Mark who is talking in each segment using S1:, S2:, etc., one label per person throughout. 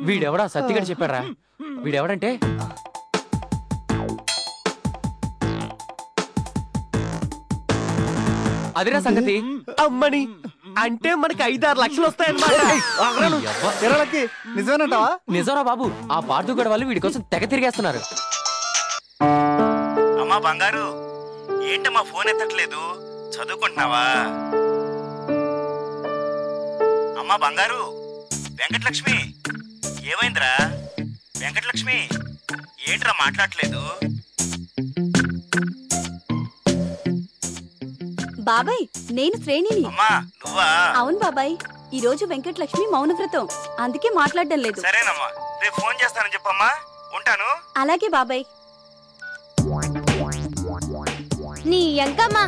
S1: వీడెవడా సత్తిగడి చెప్పారా? వీడెవడంటే అదిరా సంగతి.
S2: అమ్మని అంటే మనకి 5-6 లక్షలు వస్తాయన్నమాట.
S3: నిజమేనంటావా?
S1: నిజంరా బాబు, ఆ పార్దుగడ వాళ్ళు వీడి కోసం తెగ తిరిగేస్తున్నారు.
S4: అమ్మా బంగారు, ఏంటమ్మా ఫోన్ ఎత్తట్లేదు? చదువుకుంటున్నావా? అమ్మా బంగారు, వెంకటలక్ష్మి ఏమైందిరా? వెంకటలక్ష్మి ఏంట్రా మాట్లాడట్లేదు?
S5: బాబాయ్, నేను శ్రేణిని.
S4: అమ్మా నువ్వా?
S5: అవును బాబాయ్, ఈ రోజు వెంకటలక్ష్మి మౌనవ్రతం, అందుకే మాట్లాడడం లేదు.
S4: సరేనమ్మా, రేపు ఫోన్ చేస్తానని చెప్పమ్మా. ఉంటాను.
S5: అలాగే బాబాయ్.
S6: నీ ఎంకమ్మా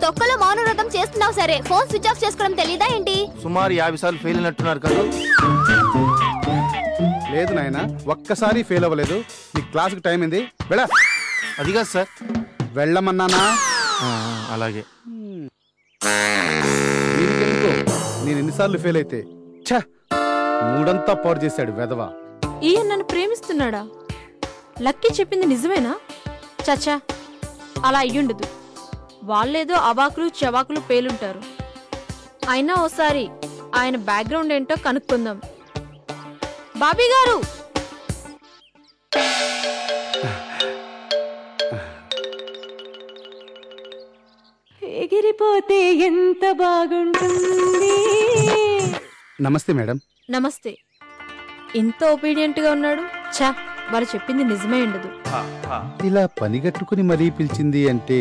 S6: తొక్కలో మౌనవ్రతం చేస్తున్నావు సరే, ఫోన్ స్విచ్ ఆఫ్ చేసుకోవడం తెలీదా ఏంటి?
S3: సుమారు 50 సార్లు ఫెయిల్ అయినట్టున్నారు కదా. లేదు నాయన, ఒక్కసారి ఫెయిల్ అవ్వలేదు. నీ క్లాస్కి టైం అయింది, వెళ్ళా. అది కాదు సార్, వెళ్ళమన్నానా? అలాగే. నేను ఎన్నిసార్లు ఫెయిల్ అయితే మూడంతా పాడు చేశాడు వెధవా.
S7: ఈయన నన్ను ప్రేమిస్తున్నాడా? లక్కీ చెప్పింది నిజమేనా? చచ్చా, అలా అయ్యుండదు. వాళ్ళేదో అవాకులు చవాకులు పేలుంటారు. అయినా ఓసారి ఆయన బ్యాక్గ్రౌండ్ ఏంటో కనుక్కుందాం. బాబీ గారు,
S8: ఎగిరిపోతే ఎంత బాగుంటుంది.
S3: నమస్తే మేడం.
S7: నమస్తే. ఇంత ఒబీడియంట్ గా ఉన్నాడు. ఛా, వాళ్ళు చెప్పింది నిజమే ఉండదు.
S3: ఇలా పనిగట్టుకుని మరీ పిలిచింది అంటే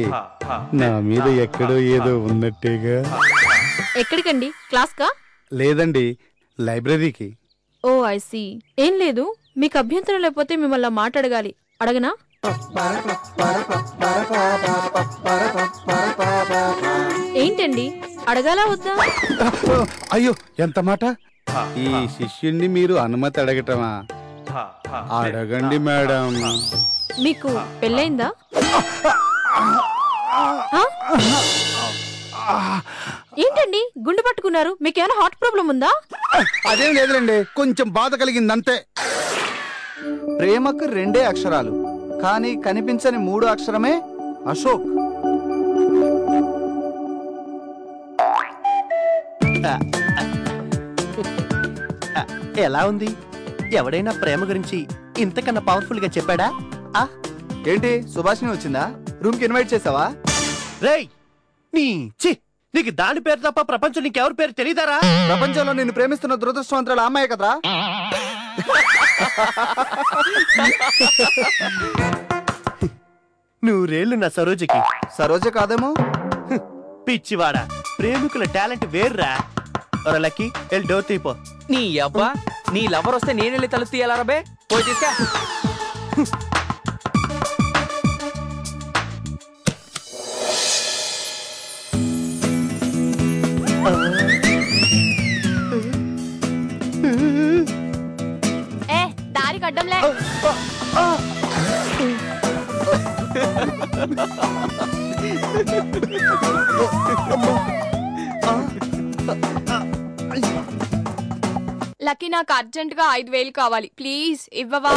S3: నా మీద ఎక్కడో ఏదో ఉన్నట్టేగా.
S7: ఎక్కడికండి? క్లాస్ కా?
S3: లేదండి, లైబ్రరీకి.
S7: ఓ ఐ సీ. ఏం లేదు, మీకు అభ్యంతరం లేకపోతే మిమ్మల్ని మాట అడగాలి. అడగనా? ఏంటండి, అడగాలా వద్దా?
S3: అయ్యో, ఎంత మాట! ఈ శిష్యుణ్ణి మీరు అనుమతి అడగటమా? అడగండి మేడం.
S7: మీకు పెళ్ళైందా? ఏంటండి గుండె పట్టుకున్నారు? మీకేమైనా హార్ట్ ప్రాబ్లం ఉందా?
S3: అదేం లేదులేండి, కొంచెం బాధ కలిగింది అంతే.
S9: ప్రేమకు 2 అక్షరాలు, కానీ కనిపించని 3 అక్షరమే అశోక్.
S2: ఎలా ఉంది? ఎవడైనా ప్రేమ గురించి ఇంతకన్నా పవర్ఫుల్ గా చెప్పాడా?
S9: ఏంటి సుభాషిణి వచ్చిందా? రూమ్ కి ఇన్వైట్ చేసావా?
S2: రేయ్, నీకు దాని పేరు తప్ప ప్రపంచం నీకెవరి పేరు తెలియదారా?
S9: ప్రపంచంలో నిన్ను ప్రేమిస్తున్న దురదృష్టవంతురాలు అమ్మాయి కదరా.
S2: నూరేళ్లు నా సరోజకి.
S9: సరోజ కాదేమో.
S2: పిచ్చివాడా, ప్రేమికుల టాలెంట్ వేర్రా. లక్కీ, వెళ్ళి డోర్ తీపో.
S1: నీ అబ్బా, నీ లవర్ వస్తే నేను వెళ్ళి తలుపు తీయాలరా బే? పోయి తీసుకా.
S6: దారికి అడ్డంలే.
S10: లక్కీ, నాకు అర్జెంట్ గా 5,000 కావాలి, ప్లీజ్ ఇవ్వవా?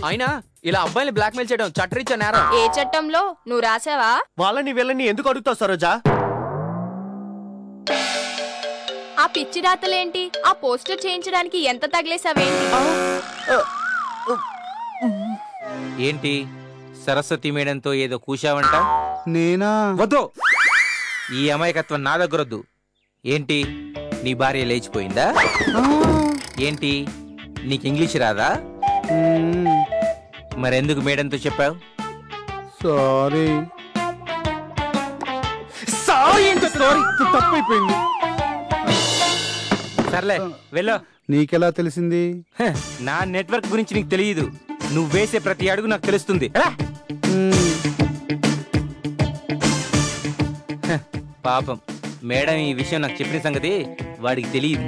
S1: అయినా ఇలా అబ్బాయిని బ్లాక్మెయిల్ చేయడం చట్టరీత్యా నేరం.
S10: ఏ చట్టంలో? నువ్వు రాసావా?
S2: వాళ్ళని వీళ్ళని ఎందుకు అడుగుతావు సరోజా?
S10: ఆ పిచ్చి రాతలేంటి? ఆ పోస్టర్ చేయించడానికి ఎంత తగిలేసావేంటి?
S1: ఏంటి సరస్వతి మేడంతో ఏదో కూశావంట?
S3: నేనా?
S1: వద్దు, ఈ అమాయకత్వం నా దగ్గరొద్దు. ఏంటి, నీ భార్య లేచిపోయిందా? ఏంటి, నీకు ఇంగ్లీష్ రాదా? మరెందుకు మేడంతో చెప్పావు?
S3: సారీ. తప్పైపోయింది.
S1: సర్లే వెళ్ళు.
S3: నీకెలా తెలిసింది?
S1: నా నెట్వర్క్ గురించి నీకు తెలియదు. నువ్వు వేసే ప్రతి అడుగు నాకు తెలుస్తుంది. పాపం మేడం ఈ విషయం నాకు చెప్పిన సంగతి వాడికి తెలియదు.